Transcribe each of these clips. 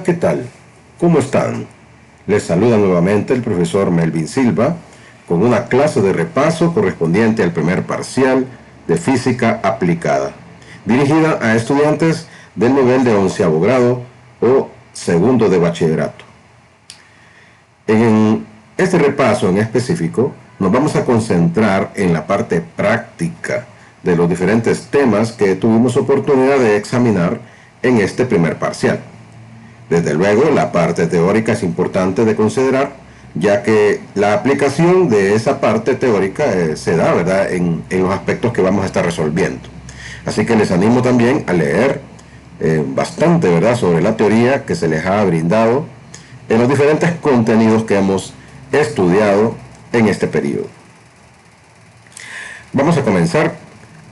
¿qué tal? ¿Cómo están? Les saluda nuevamente el profesor Melvin Silva con una clase de repaso correspondiente al primer parcial de Física Aplicada, dirigida a estudiantes del nivel de 11º grado o segundo de bachillerato. En este repaso en específico nos vamos a concentrar en la parte práctica de los diferentes temas que tuvimos oportunidad de examinar en este primer parcial. Desde luego, la parte teórica es importante de considerar, ya que la aplicación de esa parte teórica se da, ¿verdad?, en los aspectos que vamos a estar resolviendo. Así que les animo también a leer bastante, ¿verdad?, sobre la teoría que se les ha brindado en los diferentes contenidos que hemos estudiado en este periodo. Vamos a comenzar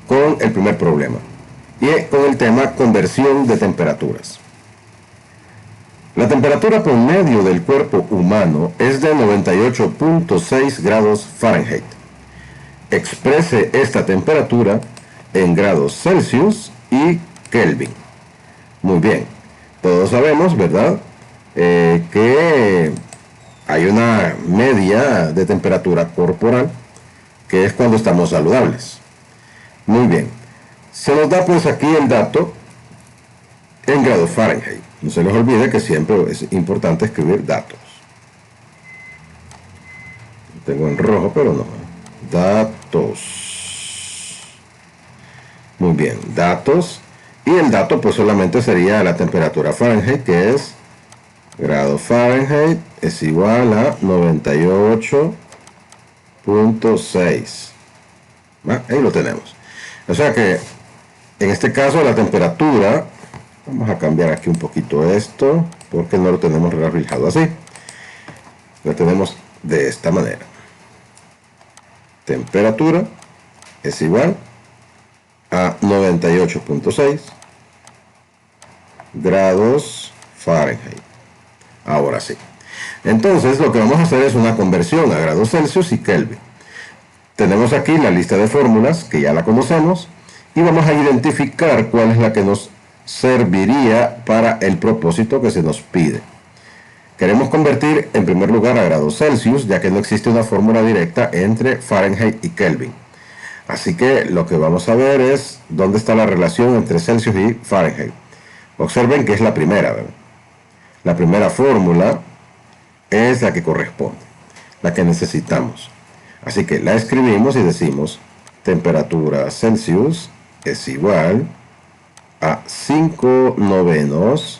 con el primer problema, y con el tema conversión de temperaturas. La temperatura promedio del cuerpo humano es de 98.6 grados Fahrenheit. Exprese esta temperatura en grados Celsius y Kelvin. Muy bien, todos sabemos, ¿verdad?, que hay una media de temperatura corporal, que es cuando estamos saludables. Muy bien, se nos da pues aquí el dato en grados Fahrenheit. No se les olvide que siempre es importante escribir datos. Lo tengo en rojo, pero no. Datos. Muy bien, datos. Y el dato pues solamente sería la temperatura Fahrenheit, que es grado Fahrenheit es igual a 98.6. Ahí lo tenemos. O sea que en este caso la temperatura, vamos a cambiar aquí un poquito esto, porque no lo tenemos reflejado así. Lo tenemos de esta manera. Temperatura es igual a 98.6 grados Fahrenheit. Ahora sí. Entonces lo que vamos a hacer es una conversión a grados Celsius y Kelvin. Tenemos aquí la lista de fórmulas, que ya la conocemos, y vamos a identificar cuál es la que nos serviría para el propósito que se nos pide. Queremos convertir en primer lugar a grados Celsius, ya que no existe una fórmula directa entre Fahrenheit y Kelvin. Así que lo que vamos a ver es dónde está la relación entre Celsius y Fahrenheit. Observen que es la primera, ¿verdad? La primera fórmula es la que corresponde, la que necesitamos. Así que la escribimos y decimos temperatura Celsius es igual a 5/9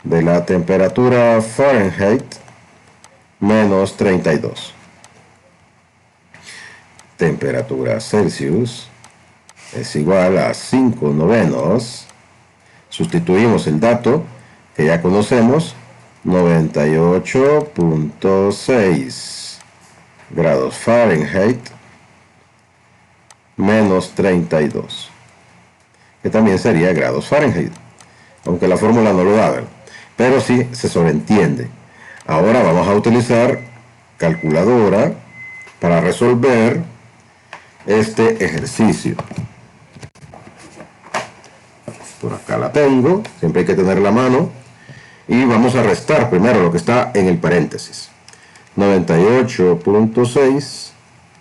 de la temperatura Fahrenheit menos 32. Temperatura Celsius es igual a 5/9. Sustituimos el dato que ya conocemos, 98.6 grados Fahrenheit menos 32. Que también sería grados Fahrenheit, aunque la fórmula no lo da, ¿verdad?, pero sí se sobreentiende. Ahora vamos a utilizar calculadora para resolver este ejercicio. Por acá la tengo, siempre hay que tener la mano, y vamos a restar primero lo que está en el paréntesis. 98.6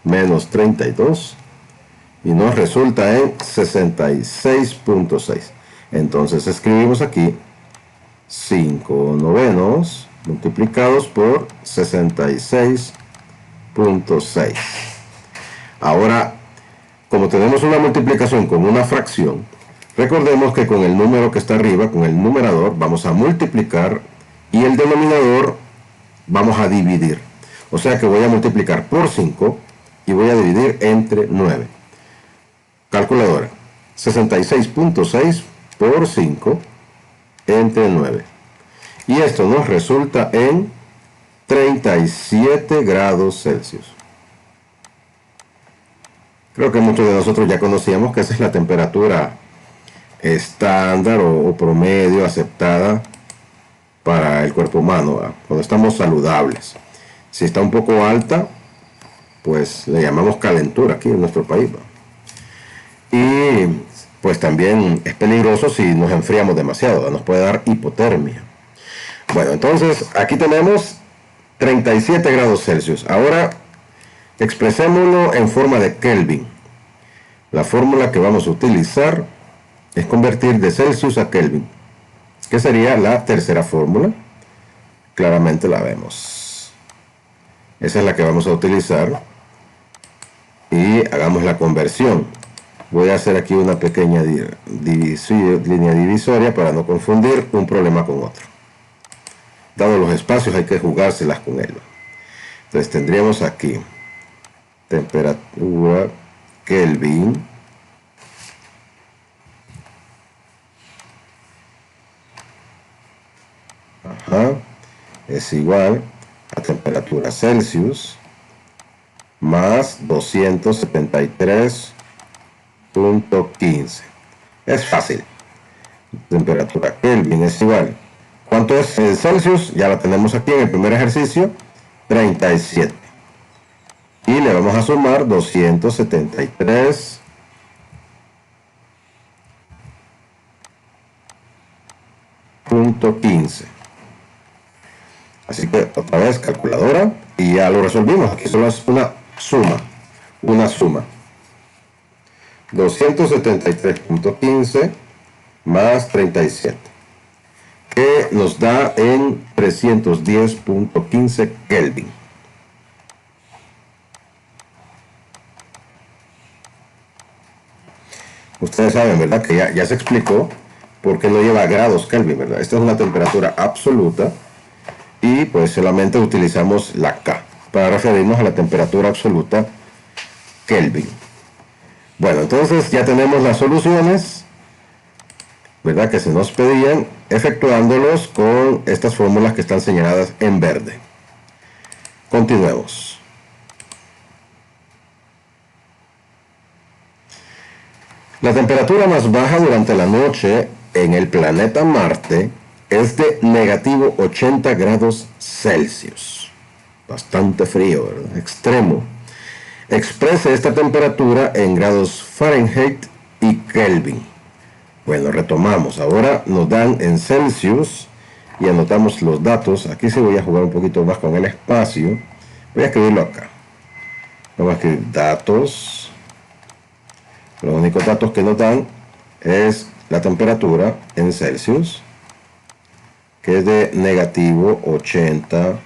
menos 32, y nos resulta en 66.6. Entonces escribimos aquí 5/9 multiplicados por 66.6. Ahora, como tenemos una multiplicación con una fracción, recordemos que con el número que está arriba, con el numerador, vamos a multiplicar y el denominador vamos a dividir. O sea que voy a multiplicar por 5 y voy a dividir entre 9. Calculadora, 66.6 por 5 entre 9. Y esto nos resulta en 37 grados Celsius. Creo que muchos de nosotros ya conocíamos que esa es la temperatura estándar o promedio aceptada para el cuerpo humano, ¿verdad?, cuando estamos saludables. Si está un poco alta, pues le llamamos calentura aquí en nuestro país, ¿verdad? Y pues también es peligroso si nos enfriamos demasiado, ¿verdad?, nos puede dar hipotermia. Bueno, entonces aquí tenemos 37 grados Celsius. Ahora expresémoslo en forma de Kelvin. La fórmula que vamos a utilizar es convertir de Celsius a Kelvin, que sería la tercera fórmula. Claramente la vemos. Esa es la que vamos a utilizar. Y hagamos la conversión. Voy a hacer aquí una pequeña línea divisoria para no confundir un problema con otro. Dado los espacios hay que jugárselas con él. Entonces tendríamos aquí temperatura Kelvin es igual a temperatura Celsius más 273.15. Es fácil. Temperatura Kelvin es igual. ¿Cuánto es en Celsius? Ya la tenemos aquí en el primer ejercicio, 37. Y le vamos a sumar 273.15. Así que otra vez calculadora y ya lo resolvimos. Aquí solo es una suma. 273.15 más 37. Que nos da en 310.15 Kelvin. Ustedes saben, ¿verdad? Que ya se explicó por qué no lleva grados Kelvin, ¿verdad? Esta es una temperatura absoluta y pues solamente utilizamos la K para referirnos a la temperatura absoluta Kelvin. Bueno, entonces ya tenemos las soluciones, ¿verdad? Que se nos pedían, efectuándolos con estas fórmulas que están señaladas en verde. Continuemos. La temperatura más baja durante la noche en el planeta Marte es de negativo 80 grados Celsius. Bastante frío, ¿verdad? Extremo. Exprese esta temperatura en grados Fahrenheit y Kelvin. Bueno, retomamos. Ahora nos dan en Celsius y anotamos los datos. Aquí sí voy a jugar un poquito más con el espacio. Voy a escribirlo acá. Vamos a escribir datos. Los únicos datos que nos dan es la temperatura en Celsius, que es de negativo 80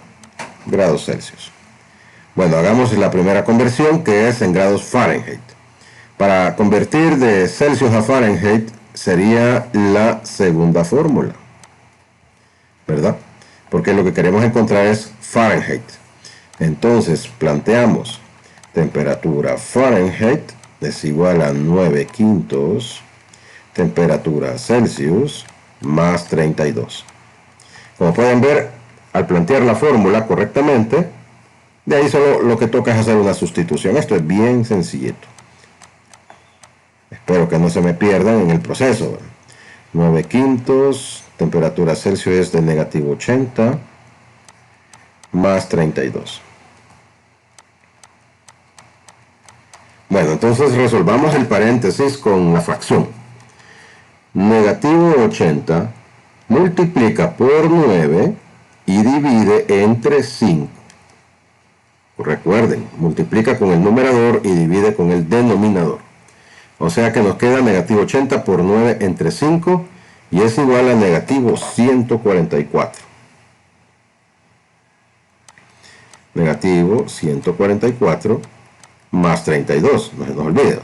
grados Celsius. Bueno, hagamos la primera conversión, que es en grados Fahrenheit. Para convertir de Celsius a Fahrenheit sería la segunda fórmula, ¿verdad? Porque lo que queremos encontrar es Fahrenheit. Entonces planteamos temperatura Fahrenheit es igual a 9/5 temperatura Celsius más 32. Como pueden ver, al plantear la fórmula correctamente, de ahí solo lo que toca es hacer una sustitución. Esto es bien sencillito. Espero que no se me pierdan en el proceso. 9/5, temperatura Celsius es de negativo 80 más 32. Bueno, entonces resolvamos el paréntesis con la fracción. Negativo 80 multiplica por 9 y divide entre 5. Recuerden, multiplica con el numerador y divide con el denominador. O sea que nos queda negativo 80 por 9 entre 5 y es igual a negativo 144. Negativo 144 más 32, no se nos olvida.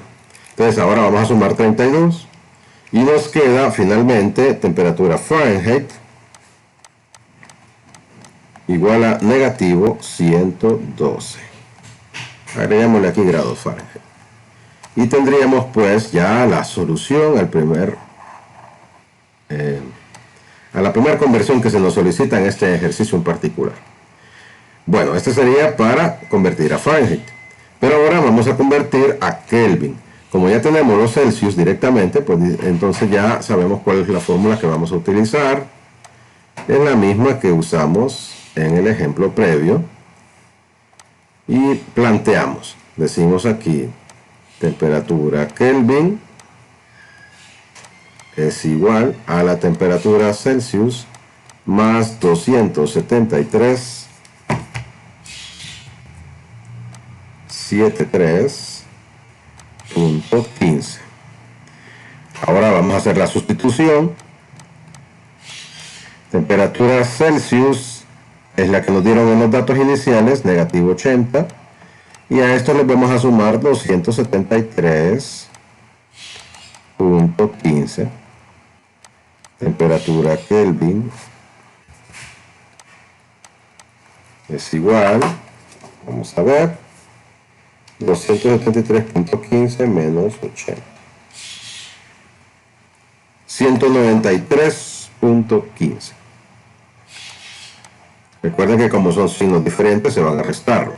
Entonces ahora vamos a sumar 32 y nos queda finalmente temperatura Fahrenheit igual a negativo 112. Agregámosle aquí grados Fahrenheit. Y tendríamos pues ya la solución al a la primera conversión que se nos solicita en este ejercicio en particular. Bueno, este sería para convertir a Fahrenheit. Pero ahora vamos a convertir a Kelvin. Como ya tenemos los Celsius directamente, pues entonces ya sabemos cuál es la fórmula que vamos a utilizar. Es la misma que usamos en el ejemplo previo. Y planteamos. Decimos aquí, temperatura Kelvin es igual a la temperatura Celsius más 273.15. Ahora vamos a hacer la sustitución. Temperatura Celsius es la que nos dieron en los datos iniciales, negativo 80. Y a esto le vamos a sumar 273.15. Temperatura Kelvin es igual, vamos a ver, 273.15 menos 80. 193.15. Recuerden que como son signos diferentes se van a restar.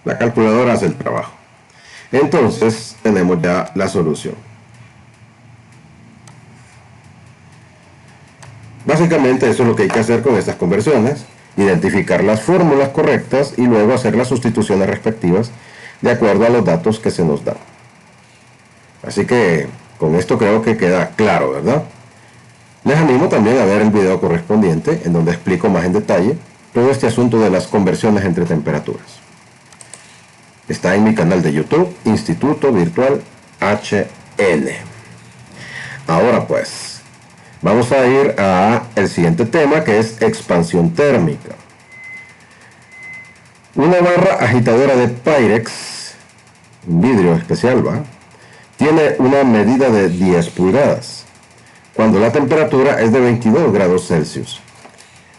La calculadora hace el trabajo. Entonces tenemos ya la solución. Básicamente eso es lo que hay que hacer con estas conversiones: identificar las fórmulas correctas y luego hacer las sustituciones respectivas de acuerdo a los datos que se nos dan. Así que con esto creo que queda claro, ¿verdad? Les animo también a ver el video correspondiente en donde explico más en detalle todo este asunto de las conversiones entre temperaturas. Está en mi canal de YouTube, Instituto Virtual HN. Ahora pues, vamos a ir a el siguiente tema, que es expansión térmica. Una barra agitadora de Pyrex, un vidrio especial, ¿va? Tiene una medida de 10 pulgadas. Cuando la temperatura es de 22 grados Celsius.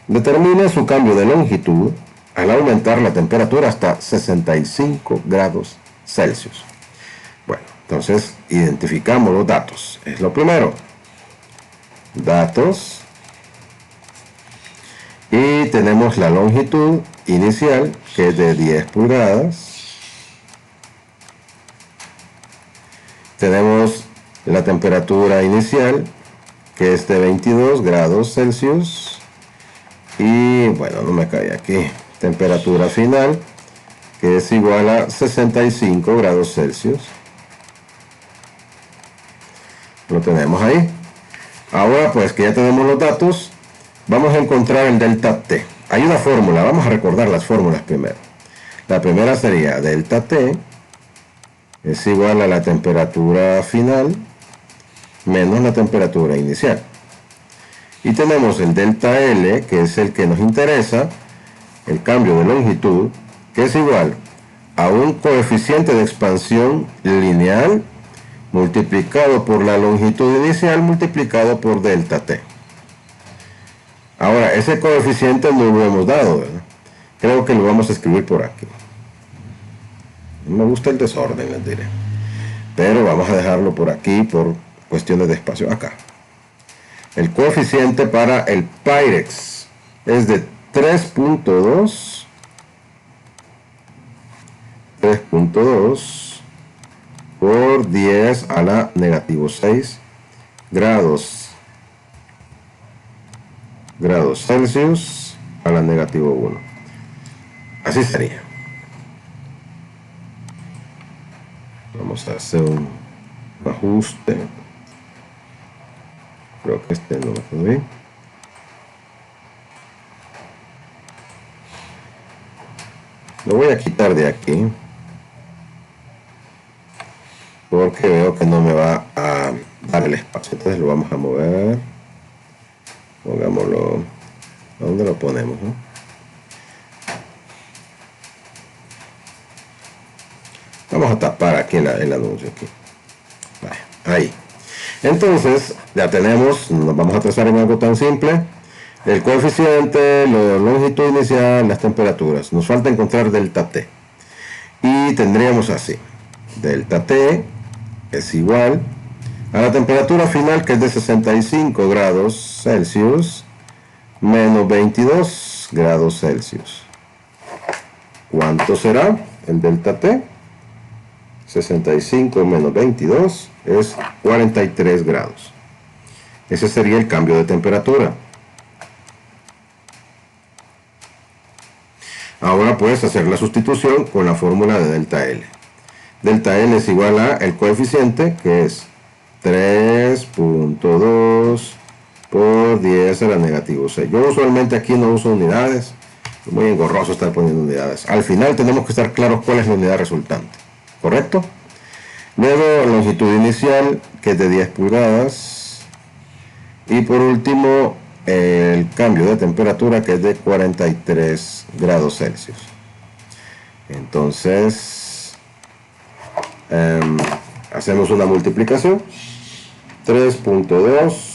Determine su cambio de longitud al aumentar la temperatura hasta 65 grados Celsius. Bueno, entonces identificamos los datos. Es lo primero. Datos. Y tenemos la longitud inicial, que es de 10 pulgadas. Tenemos la temperatura inicial, que es de 22 grados Celsius. Y bueno, no me cae aquí. Temperatura final, que es igual a 65 grados Celsius. Lo tenemos ahí. Ahora pues que ya tenemos los datos, vamos a encontrar el delta T. Hay una fórmula, vamos a recordar las fórmulas primero. La primera sería delta T es igual a la temperatura final menos la temperatura inicial. Y tenemos el delta L, que es el que nos interesa, el cambio de longitud, que es igual a un coeficiente de expansión lineal multiplicado por la longitud inicial multiplicado por delta T. Ahora, ese coeficiente no lo hemos dado, ¿verdad? Creo que lo vamos a escribir por aquí. No me gusta el desorden, les diré. Pero vamos a dejarlo por aquí por cuestiones de espacio. Acá. El coeficiente para el Pyrex es de 3.2 por 10 a la negativo 6 grados Celsius a la negativo 1. Así sería. Vamos a hacer un ajuste. Creo que este no va a quedar bien. Lo voy a quitar de aquí porque veo que no me va a dar el espacio. Entonces lo vamos a mover. Pongámoslo. ¿A dónde lo ponemos, no? Vamos a tapar aquí el anuncio aquí. Ahí. Entonces ya tenemos, nos vamos a trazar en algo tan simple: el coeficiente, la longitud inicial, las temperaturas. Nos falta encontrar delta T. Y tendríamos así: delta T es igual a la temperatura final, que es de 65 grados Celsius menos 22 grados Celsius. ¿Cuánto será el delta T? 65 menos 22 es 43 grados. Ese sería el cambio de temperatura. Ahora puedes hacer la sustitución con la fórmula de delta L. Delta L es igual a el coeficiente, que es 3.2 por 10 a la negativo 6. Yo usualmente aquí no uso unidades. Es muy engorroso estar poniendo unidades. Al final tenemos que estar claros cuál es la unidad resultante. ¿Correcto? Luego longitud inicial, que es de 10 pulgadas. Y por último, el cambio de temperatura, que es de 43 grados Celsius. Entonces, hacemos una multiplicación. 3.2.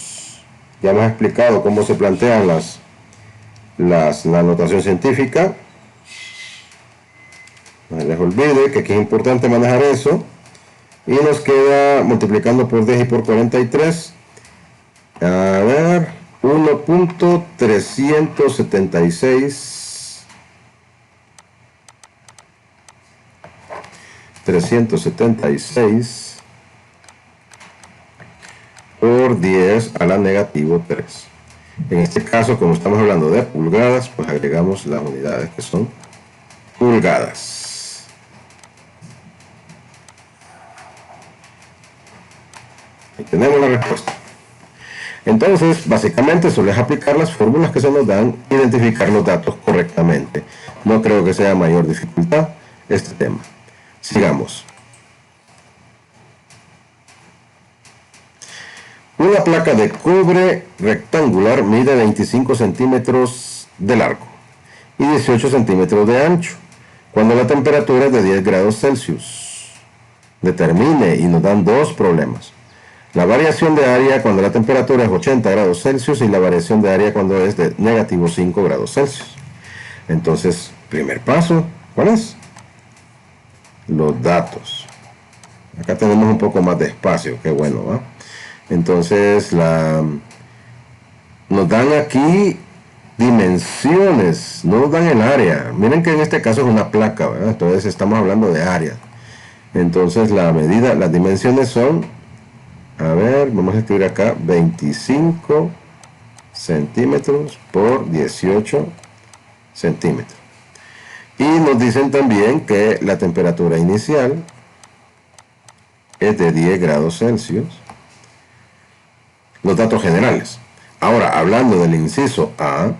Ya hemos explicado cómo se plantean la notación científica. No les olvide que aquí es importante manejar eso. Y nos queda multiplicando por 10 y por 43. A ver, 1.376. 376 por 10 a la negativo 3. En este caso, como estamos hablando de pulgadas, pues agregamos las unidades que son pulgadas. Ahí tenemos la respuesta. Entonces, básicamente solo es aplicar las fórmulas que se nos dan, identificar los datos correctamente. No creo que sea mayor dificultad este tema. Sigamos. Una placa de cobre rectangular mide 25 centímetros de largo y 18 centímetros de ancho, cuando la temperatura es de 10 grados Celsius. Determine, y nos dan dos problemas: la variación de área cuando la temperatura es 80 grados Celsius y la variación de área cuando es de negativo 5 grados Celsius. Entonces, primer paso, ¿cuál es? Los datos. Acá tenemos un poco más de espacio, qué bueno, ¿va? Entonces, nos dan aquí dimensiones, no nos dan el área. Miren que en este caso es una placa, ¿verdad? Entonces estamos hablando de área. Entonces la medida, las dimensiones son, a ver, vamos a escribir acá, 25 centímetros por 18 centímetros. Y nos dicen también que la temperatura inicial es de 10 grados Celsius. Los datos generales. Ahora, hablando del inciso A,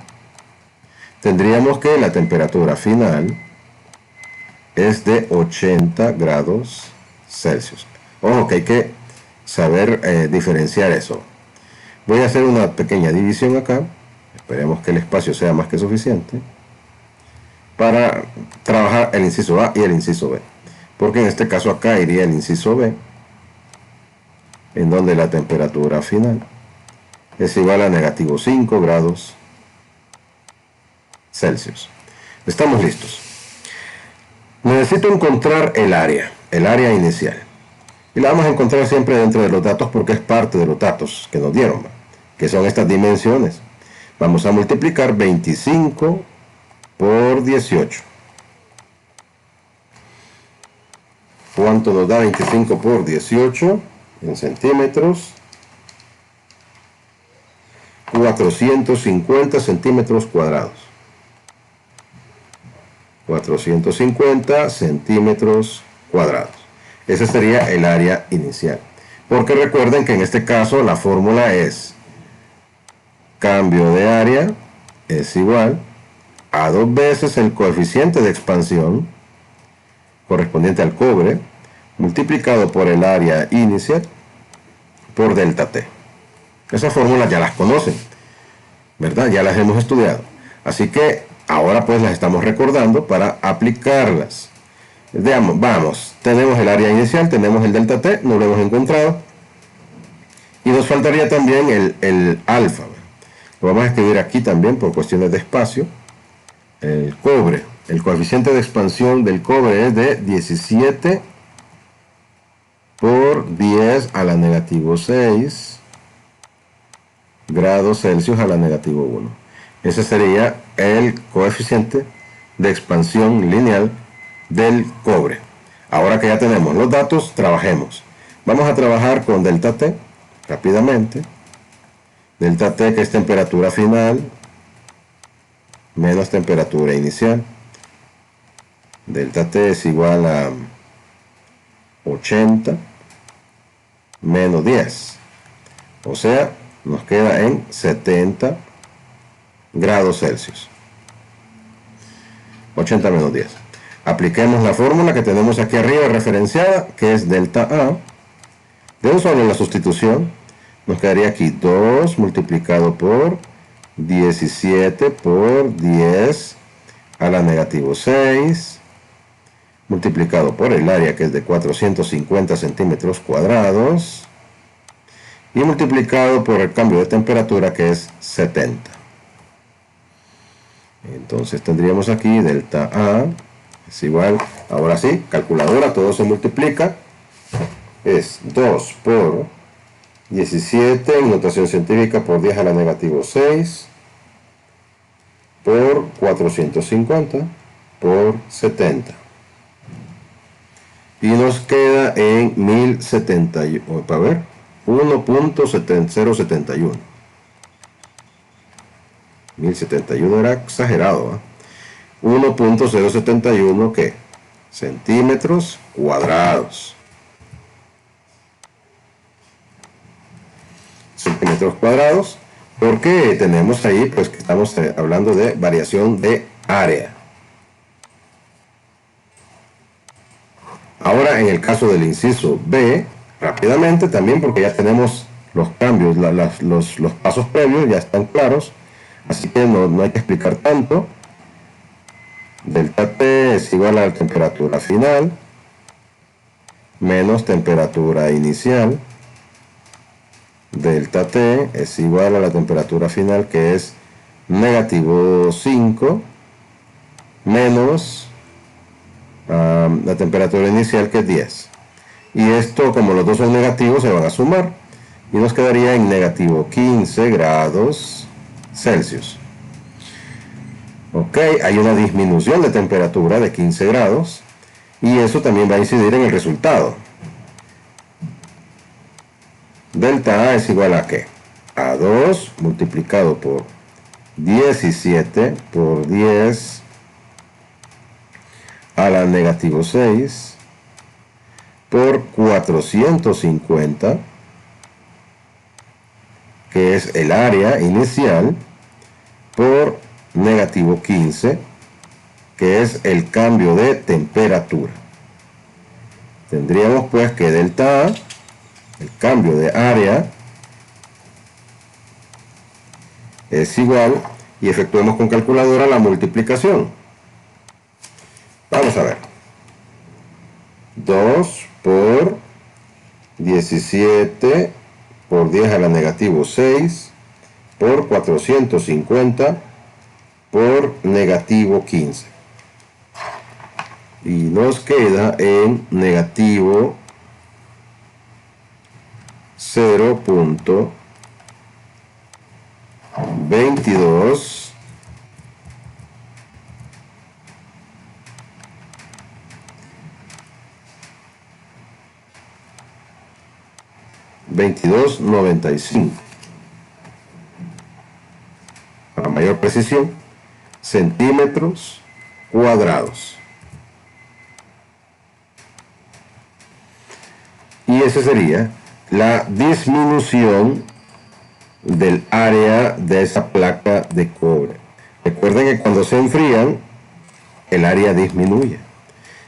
tendríamos que la temperatura final es de 80 grados Celsius. Ojo que hay que saber diferenciar eso. Voy a hacer una pequeña división acá. Esperemos que el espacio sea más que suficiente para trabajar el inciso A y el inciso B. Porque en este caso acá iría el inciso B, en donde la temperatura final es igual a negativo 5 grados Celsius. Estamos listos. Necesito encontrar el área inicial. Y la vamos a encontrar siempre dentro de los datos porque es parte de los datos que nos dieron, que son estas dimensiones. Vamos a multiplicar 25 por 18. ¿Cuánto nos da 25 por 18 en centímetros? 450 centímetros cuadrados. 450 centímetros cuadrados. Ese sería el área inicial. Porque recuerden que en este caso la fórmula es cambio de área es igual a 2 veces el coeficiente de expansión correspondiente al cobre multiplicado por el área inicial por delta T. Esas fórmulas ya las conocen, ¿verdad? Ya las hemos estudiado. Así que ahora pues las estamos recordando para aplicarlas. Veamos, vamos, tenemos el área inicial, tenemos el delta T, no lo hemos encontrado. Y nos faltaría también el alfa. Lo vamos a escribir aquí también por cuestiones de espacio. El cobre, el coeficiente de expansión del cobre es de 17 por 10 a la negativo 6 grados Celsius a la negativo 1. Ese sería el coeficiente de expansión lineal del cobre. Ahora que ya tenemos los datos, trabajemos. Vamos a trabajar con delta T rápidamente. Delta T, que es temperatura final menos temperatura inicial. Delta T es igual a 80 menos 10, o sea, nos queda en 70 grados Celsius. 80 menos 10. Apliquemos la fórmula que tenemos aquí arriba referenciada, que es delta A. De un solo la sustitución, nos quedaría aquí 2 multiplicado por 17 por 10 a la negativo 6, multiplicado por el área, que es de 450 centímetros cuadrados, y multiplicado por el cambio de temperatura, que es 70. Entonces tendríamos aquí delta A es igual, ahora sí, calculadora, todo se multiplica, es 2 por 17 en notación científica por 10 a la negativo 6 por 450 por 70. Y nos queda en 1071, para ver, 1.071. 1071 era exagerado, ¿eh? 1.071 ¿qué? Centímetros cuadrados. Centímetros cuadrados, porque tenemos ahí, pues, que estamos hablando de variación de área. Ahora, en el caso del inciso B, rápidamente también, porque ya tenemos los cambios, los pasos previos ya están claros, así que no hay que explicar tanto. Delta T es igual a la temperatura final menos temperatura inicial. Delta T es igual a la temperatura final, que es negativo 5 menos la temperatura inicial, que es 10. Y esto, como los dos son negativos, se van a sumar y nos quedaría en negativo 15 grados Celsius. Ok, hay una disminución de temperatura de 15 grados y eso también va a incidir en el resultado. Delta A es igual a ¿qué? A 2 multiplicado por 17 por 10 a la negativo 6 por 450, que es el área inicial, por negativo 15, que es el cambio de temperatura. Tendríamos pues que delta A, el cambio de área, es igual, y efectuemos con calculadora la multiplicación. Vamos a ver. 2 por 17 por 10 a la negativo 6 por 450 por negativo 15. Y nos queda en negativo 0.22 2295, para mayor precisión, centímetros cuadrados. Y esa sería la disminución del área de esa placa de cobre. Recuerden que cuando se enfrían, el área disminuye,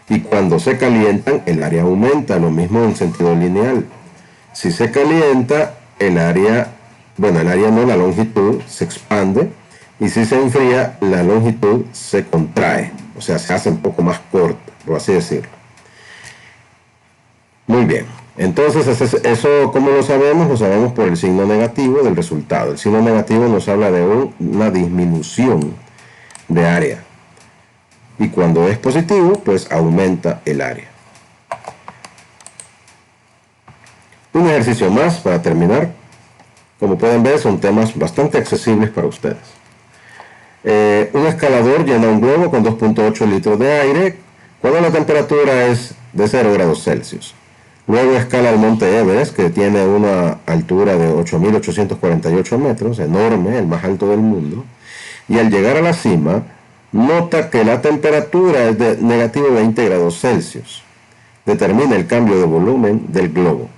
y cuando se calientan, el área aumenta, lo mismo en sentido lineal. Si se calienta, el área no, la longitud se expande, y si se enfría, la longitud se contrae, o sea, se hace un poco más corta, por así decirlo. Muy bien, entonces eso, ¿cómo lo sabemos? Lo sabemos por el signo negativo del resultado. El signo negativo nos habla de una disminución de área, y cuando es positivo, pues aumenta el área. Un ejercicio más para terminar. Como pueden ver, son temas bastante accesibles para ustedes. Un escalador llena un globo con 2.8 litros de aire cuando la temperatura es de 0 grados Celsius. Luego escala el monte Everest, que tiene una altura de 8.848 metros, enorme, el más alto del mundo. Y al llegar a la cima, nota que la temperatura es de negativo 20 grados Celsius. Determina el cambio de volumen del globo.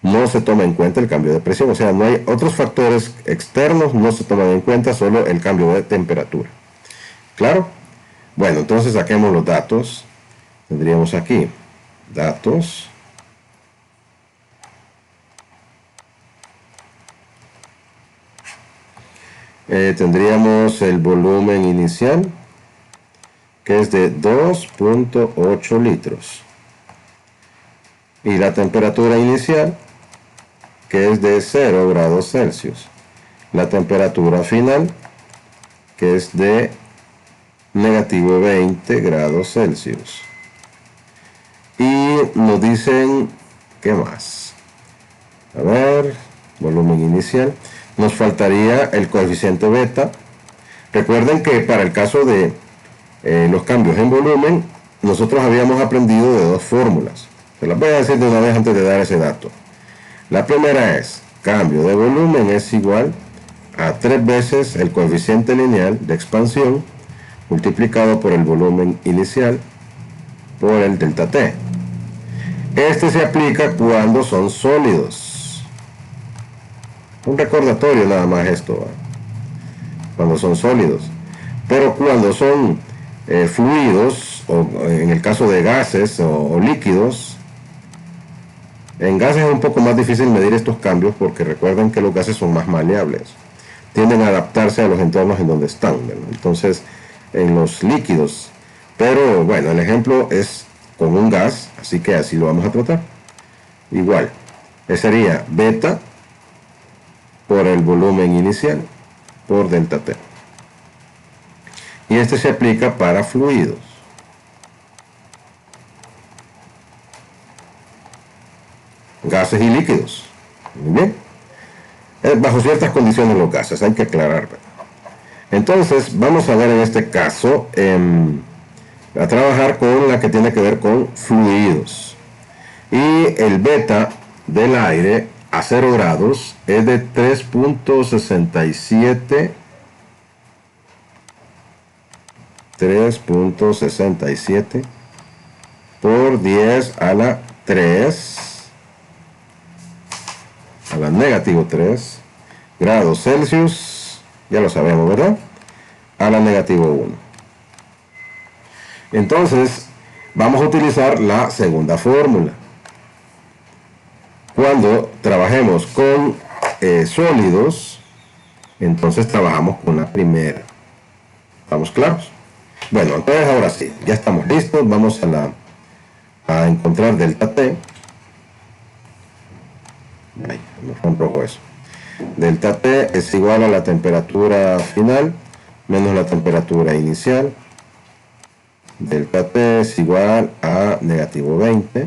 no se toma en cuenta el cambio de presión. O sea, no hay otros factores externos, no se toman en cuenta, solo el cambio de temperatura. ¿Claro? Bueno, entonces saquemos los datos. Tendríamos aquí datos. Tendríamos el volumen inicial, que es de 2.8 litros. Y la temperatura inicial, que es de 0 grados Celsius. La temperatura final, que es de negativo 20 grados Celsius. Y nos dicen, ¿qué más? A ver, volumen inicial. Nos faltaría el coeficiente beta. Recuerden que para el caso de los cambios en volumen, nosotros habíamos aprendido de dos fórmulas. Se las voy a decir de una vez antes de dar ese dato. La primera es, cambio de volumen es igual a 3 veces el coeficiente lineal de expansión multiplicado por el volumen inicial por el delta T. Este se aplica cuando son sólidos. Un recordatorio nada más esto, ¿va? Cuando son sólidos. Pero cuando son fluidos, o en el caso de gases o líquidos, en gases es un poco más difícil medir estos cambios porque recuerden que los gases son más maleables. Tienden a adaptarse a los entornos en donde están, ¿verdad? Entonces, en los líquidos. Pero bueno, el ejemplo es con un gas, así que así lo vamos a tratar. Igual, sería beta por el volumen inicial por delta T. Y este se aplica para fluidos. Gases y líquidos. Muy bien. Bajo ciertas condiciones los gases, hay que aclarar. Entonces, vamos a ver en este caso, a trabajar con la que tiene que ver con fluidos. Y el beta del aire a 0 grados es de 3.67 por 10 a la 3 a la negativo 3 grados Celsius, ya lo sabemos, ¿verdad? A la negativo 1. Entonces, vamos a utilizar la segunda fórmula. Cuando trabajemos con sólidos, entonces trabajamos con la primera. ¿Estamos claros? Bueno, entonces ahora sí, ya estamos listos. Vamos a encontrar delta T. Ay, me fue un rojo eso. Delta T es igual a la temperatura final menos la temperatura inicial. Delta T es igual a negativo 20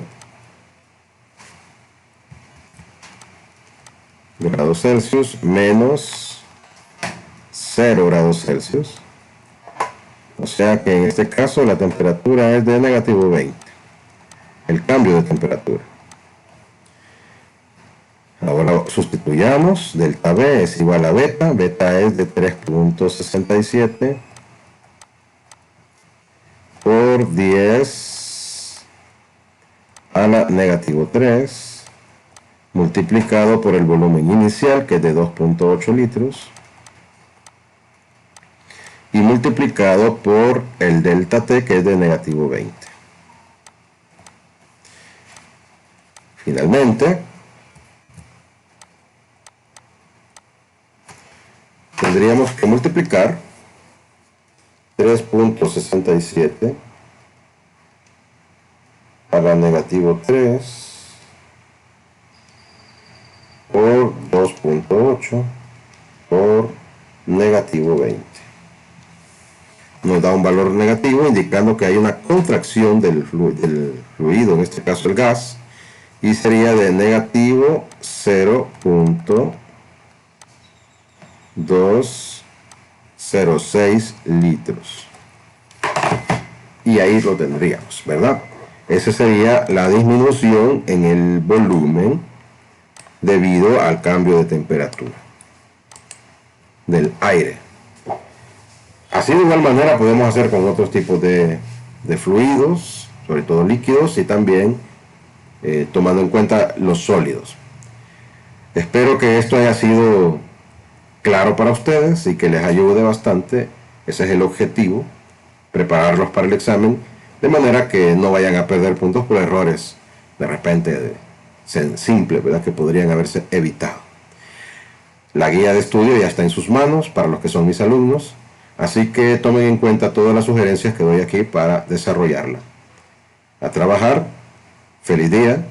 grados Celsius menos 0 grados Celsius. O sea que en este caso la temperatura es de negativo 20. El cambio de temperatura. Ahora sustituyamos. Delta B es igual a beta. Beta es de 3.67 por 10 a la negativo 3 multiplicado por el volumen inicial, que es de 2.8 litros, y multiplicado por el delta T, que es de negativo 20. Finalmente, tendríamos que multiplicar 3.67 a la negativo 3 por 2.8 por negativo 20. Nos da un valor negativo indicando que hay una contracción del fluido, en este caso el gas, y sería de negativo 0.206 litros. Y ahí lo tendríamos, ¿verdad? Esa sería la disminución en el volumen debido al cambio de temperatura del aire. Así de igual manera podemos hacer con otros tipos de fluidos, sobre todo líquidos, y también tomando en cuenta los sólidos. Espero que esto haya sido claro para ustedes y que les ayude bastante. Ese es el objetivo, prepararlos para el examen, de manera que no vayan a perder puntos por errores de repente simples, ¿verdad?, que podrían haberse evitado. La guía de estudio ya está en sus manos para los que son mis alumnos, así que tomen en cuenta todas las sugerencias que doy aquí para desarrollarla. A trabajar. Feliz día.